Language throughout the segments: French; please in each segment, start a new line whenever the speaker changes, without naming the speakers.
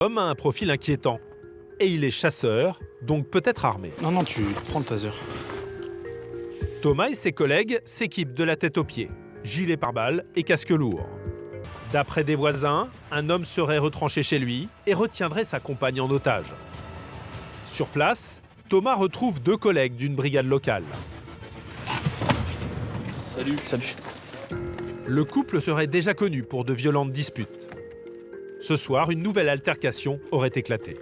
L'homme a un profil inquiétant. Et il est chasseur, donc peut-être armé.
Non, tu prends le taser.
Thomas et ses collègues s'équipent de la tête aux pieds, gilet pare-balles et casque lourd. D'après des voisins, un homme serait retranché chez lui et retiendrait sa compagne en otage. Sur place, Thomas retrouve 2 collègues d'une brigade locale.
Salut.
Le couple serait déjà connu pour de violentes disputes. Ce soir, une nouvelle altercation aurait éclaté.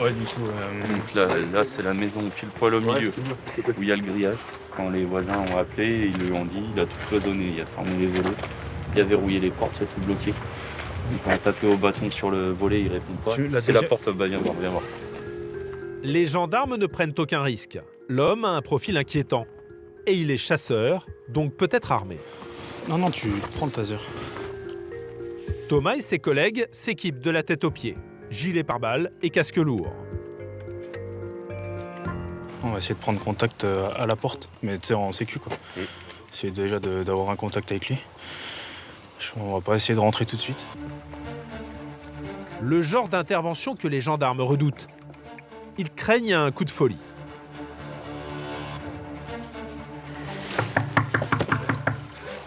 Ouais, du coup,
Donc là c'est la maison pile poil au milieu, où il y a le grillage. Quand les voisins ont appelé, ils lui ont dit, il a tout cloisonné, il a fermé les volets, il a verrouillé les portes, il a tout bloqué. Donc on a tapé au bâton sur le volet, il répond pas. C'est la porte, bah viens voir.
Les gendarmes ne prennent aucun risque. L'homme a un profil inquiétant. Et il est chasseur, donc peut-être armé.
Non, tu prends le taser.
Thomas et ses collègues s'équipent de la tête aux pieds, gilet pare-balles et casque lourd.
On va essayer de prendre contact à la porte, mais tu sais, en sécu, quoi. Essayer déjà d'avoir un contact avec lui. On va pas essayer de rentrer tout de suite.
Le genre d'intervention que les gendarmes redoutent. Ils craignent un coup de folie.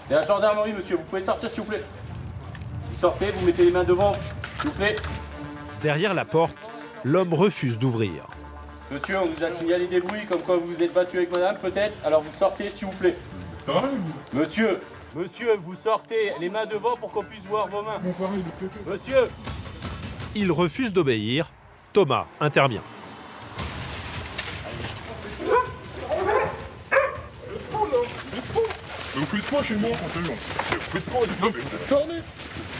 C'est la gendarmerie, monsieur. Vous pouvez sortir, s'il vous plaît. Vous sortez, vous mettez les mains devant, s'il vous plaît.
Derrière la porte, l'homme refuse d'ouvrir.
Monsieur, on vous a signalé des bruits comme quoi vous vous êtes battu avec madame, peut-être. Alors vous sortez, s'il vous plaît. Monsieur, vous sortez les mains devant pour qu'on puisse voir vos mains. Monsieur.
Il refuse d'obéir. Thomas intervient.
Mais vous faites quoi chez moi, Panthéon? Vous faites quoi? Non, mais vous êtes tarnés.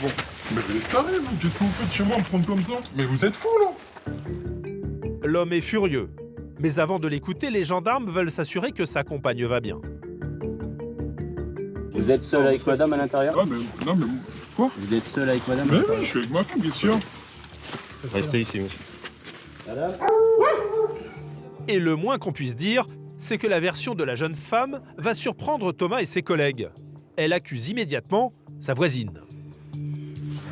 Bon, mais vous êtes tarnés, vous. Qu'est-ce que vous faites chez moi, me prendre comme ça? Mais vous êtes fous, là.
L'homme est furieux. Mais avant de l'écouter, les gendarmes veulent s'assurer que sa compagne va bien.
Vous êtes seul avec madame à l'intérieur?
Ah, mais non, mais quoi?
Vous êtes seul avec madame?
Mais oui, je suis avec ma femme, qu'est-ce qu'il y a?
restez ici, monsieur.
Madame?
Et le moins qu'on puisse dire, c'est que la version de la jeune femme va surprendre Thomas et ses collègues. Elle accuse immédiatement sa voisine.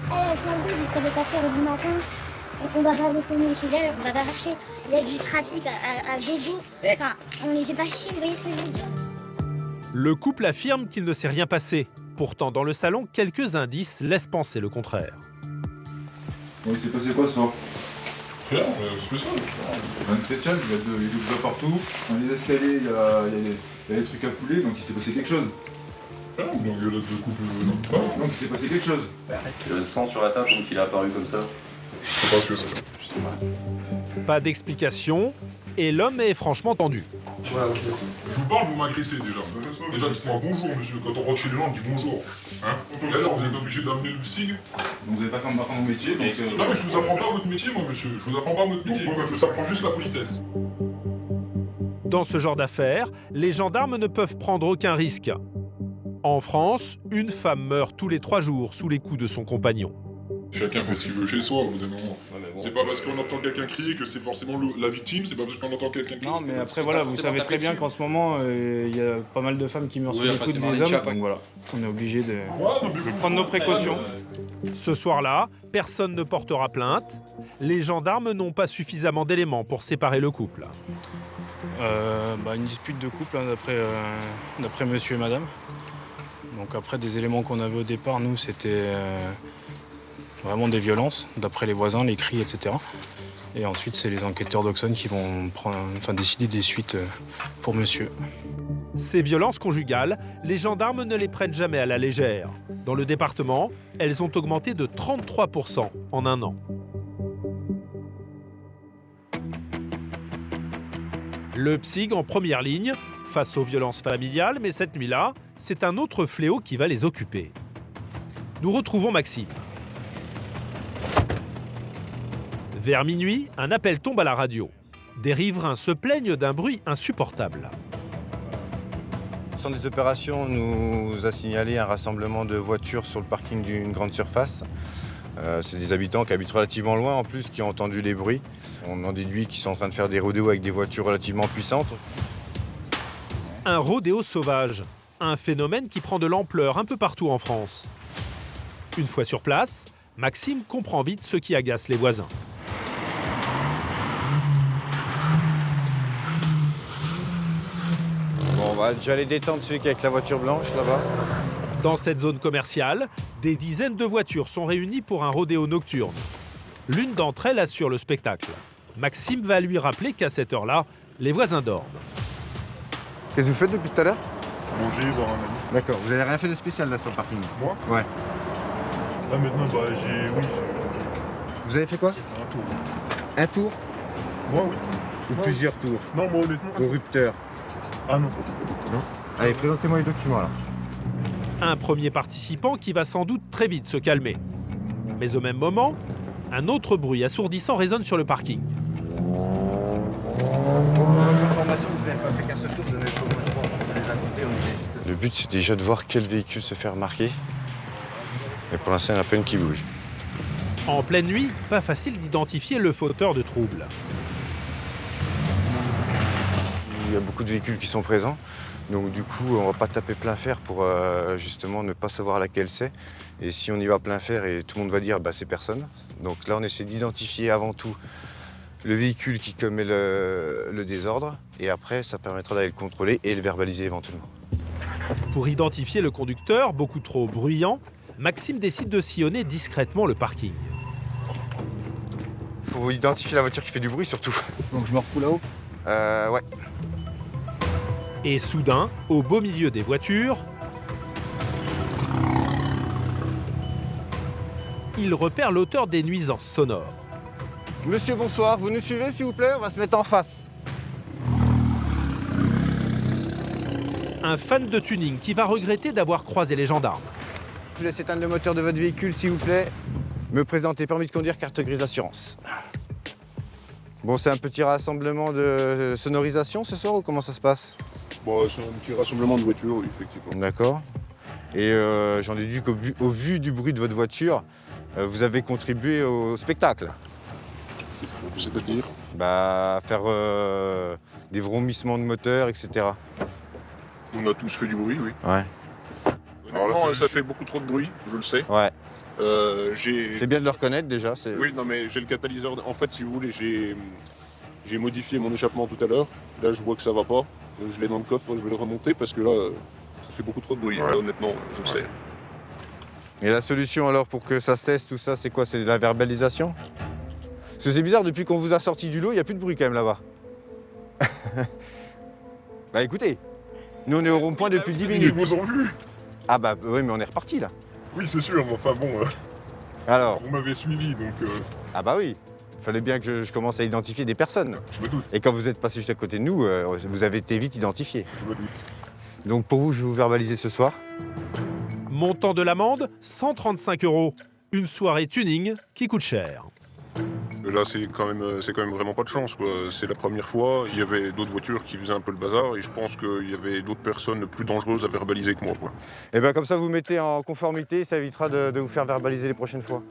Samedi, jusqu'à 4h du matin, on va pas sonner chez elle, on va pas marcher. Il y a du trafic à gogo. Enfin, on les fait pas chier, vous voyez ce que je veux dire?
Le couple affirme qu'il ne s'est rien passé. Pourtant, dans le salon, quelques indices laissent penser le contraire.
Il s'est passé quoi ce soir?
Rien, spécial.
Rien de spécial, il y a des doubles partout. Dans les escaliers, il y a des trucs à couler, donc il s'est passé quelque chose.
Ah, donc il y a de couple.
Donc il s'est passé quelque chose.
Le sang sur la table, donc il est apparu comme ça.
Je sais pas ce que c'est.
Pas d'explication, et l'homme est franchement tendu.
Je vous parle, vous m'agressez déjà. Déjà, dites-moi bonjour, monsieur. Quand on rentre chez les gens, on dit bonjour. Hein? Et alors, vous êtes obligé d'amener le psy?
Donc vous n'avez pas fait mon métier, donc...
Non, mais je vous apprends pas votre métier, moi, monsieur. Je vous apprends pas votre métier. Moi, je vous apprends juste la politesse.
Dans ce genre d'affaires, les gendarmes ne peuvent prendre aucun risque. En France, une femme meurt tous les 3 jours sous les coups de son compagnon.
Chacun fait ce qu'il veut chez soi, vous avez moment. C'est pas parce qu'on entend quelqu'un crier que c'est forcément la victime, c'est pas parce qu'on entend quelqu'un crier.
Non, mais après, voilà, vous savez très bien qu'en ce moment, il y a pas mal de femmes qui meurent sous les coups des hommes. Donc voilà, on est obligé de prendre nos précautions.
Ce soir-là, personne ne portera plainte. Les gendarmes n'ont pas suffisamment d'éléments pour séparer le couple.
Une dispute de couple, hein, d'après monsieur et madame. Donc après, des éléments qu'on avait au départ, nous, c'était vraiment des violences, d'après les voisins, les cris, etc. Et ensuite, c'est les enquêteurs d'Auxonne qui vont décider des suites pour monsieur.
Ces violences conjugales, les gendarmes ne les prennent jamais à la légère. Dans le département, elles ont augmenté de 33% en un an. Le PSIG en première ligne face aux violences familiales, mais cette nuit-là, c'est un autre fléau qui va les occuper. Nous retrouvons Maxime. Vers minuit, un appel tombe à la radio. Des riverains se plaignent d'un bruit insupportable.
Le centre des opérations nous a signalé un rassemblement de voitures sur le parking d'une grande surface. C'est des habitants qui habitent relativement loin en plus, qui ont entendu les bruits. On en déduit qu'ils sont en train de faire des rodéos avec des voitures relativement puissantes.
Un rodéo sauvage, un phénomène qui prend de l'ampleur un peu partout en France. Une fois sur place, Maxime comprend vite ce qui agace les voisins.
Bon, on va déjà les détendre, celui qui est avec la voiture blanche là-bas.
Dans cette zone commerciale, des dizaines de voitures sont réunies pour un rodéo nocturne. L'une d'entre elles assure le spectacle. Maxime va lui rappeler qu'à cette heure-là, les voisins dorment.
Qu'est-ce que vous faites depuis tout à l'heure?
Manger, voir un ami.
D'accord, vous avez rien fait de spécial là sur le parking?
Moi?
Ouais.
Là maintenant, bah oui.
Vous avez fait quoi?
Un tour.
Un tour?
Moi, oui.
Ou plusieurs tours?
Non, moi honnêtement.
Au rupteur?
Ah non.
Non? Allez, présentez-moi les documents là.
Un premier participant qui va sans doute très vite se calmer. Mais au même moment, un autre bruit assourdissant résonne sur le parking.
Le but c'est déjà de voir quel véhicule se fait remarquer. Mais pour l'instant, il y en a pas une qui bouge.
En pleine nuit, pas facile d'identifier le fauteur de troubles.
Il y a beaucoup de véhicules qui sont présents. Donc du coup, on va pas taper plein fer pour justement ne pas savoir laquelle c'est. Et si on y va plein fer et tout le monde va dire bah c'est personne. Donc là, on essaie d'identifier avant tout le véhicule qui commet le désordre. Et après, ça permettra d'aller le contrôler et le verbaliser éventuellement.
Pour identifier le conducteur, beaucoup trop bruyant, Maxime décide de sillonner discrètement le parking.
Faut identifier la voiture qui fait du bruit surtout.
Donc je me refous là-haut?
Ouais.
Et soudain, au beau milieu des voitures, il repère l'auteur des nuisances sonores.
Monsieur, bonsoir. Vous nous suivez s'il vous plaît? On va se mettre en face.
Un fan de tuning qui va regretter d'avoir croisé les gendarmes.
Je vous laisse éteindre le moteur de votre véhicule s'il vous plaît. Me présenter, permis de conduire, carte grise assurance. Bon, c'est un petit rassemblement de sonorisation ce soir ou comment ça se passe?
Bon, c'est un petit rassemblement de voitures, oui, effectivement.
D'accord. Et j'en déduis qu'au vu du bruit de votre voiture, vous avez contribué au spectacle.
C'est-à-dire?
Bah, faire des vrombissements de moteur, etc.
On a tous fait du bruit, oui.
Ouais.
Non, ça fait beaucoup trop de bruit, je le sais.
Ouais.
J'ai...
C'est bien de le reconnaître déjà.
Oui, non mais j'ai le catalyseur. En fait, si vous voulez, j'ai modifié mon échappement tout à l'heure. Là, je vois que ça va pas. Je l'ai dans le coffre, je vais le remonter parce que là, ça fait beaucoup trop de bruit. Ouais. Là, honnêtement, je le sais.
Et la solution alors pour que ça cesse tout ça, c'est quoi? C'est de la verbalisation? Parce que c'est bizarre, depuis qu'on vous a sorti du lot, il n'y a plus de bruit quand même là-bas. Bah écoutez, nous on est au rond-point depuis 10 minutes.
Ils vous ont vu?
Ah bah oui, mais on est reparti là.
Oui, c'est sûr, mais enfin bon,
Alors,
vous m'avez suivi, donc...
ah bah oui, il fallait bien que je commence à identifier des personnes.
Je me doute,
Et quand vous êtes passé juste à côté de nous, vous avez été vite identifié.
je me doute.
Donc pour vous, je vais vous verbaliser ce soir.
Montant de l'amende, 135 €. Une soirée tuning qui coûte cher.
Là, c'est quand même vraiment pas de chance, quoi. C'est la première fois, il y avait d'autres voitures qui faisaient un peu le bazar, et je pense qu'il y avait d'autres personnes plus dangereuses à verbaliser que moi, quoi.
Et bien comme ça, vous mettez en conformité, ça évitera de vous faire verbaliser les prochaines fois.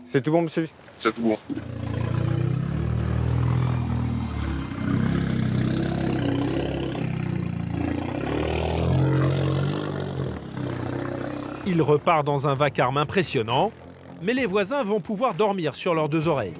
C'est tout bon, monsieur?
C'est tout bon.
Il repart dans un vacarme impressionnant, mais les voisins vont pouvoir dormir sur leurs deux oreilles.